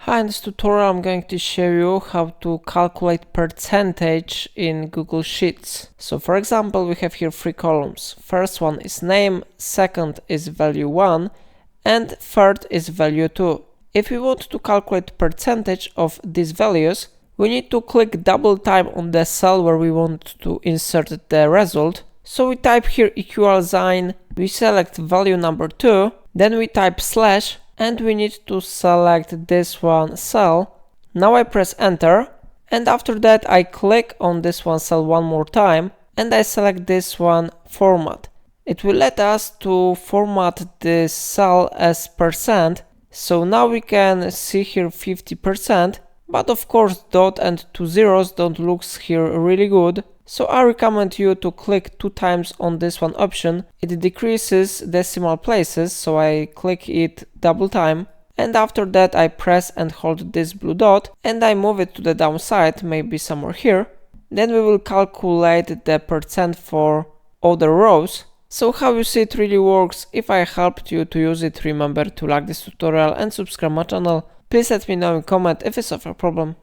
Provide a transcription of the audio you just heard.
Hi, in this tutorial I'm going to show you how to calculate percentage in Google Sheets. So for example, we have here three columns. First one is name, second is value 1, and third is value 2. If we want to calculate percentage of these values, we need to click double time on the cell where we want to insert the result. So we type here equal sign, we select value number 2, then we type slash, and we need to select this one cell. Now I press enter, and after that I click on this one cell one more time and I select this one format. It will let us to format this cell as percent, so now we can see here 50%, but of course dot and two zeros don't look here really good. So I recommend you to click 2 times on this one option. It decreases decimal places, so I click it double time. And after that I press and hold this blue dot and I move it to the downside, maybe somewhere here. Then we will calculate the percent for other rows. So how you see it really works. If I helped you to use it, remember to like this tutorial and subscribe my channel. Please let me know in comment if it's of a problem.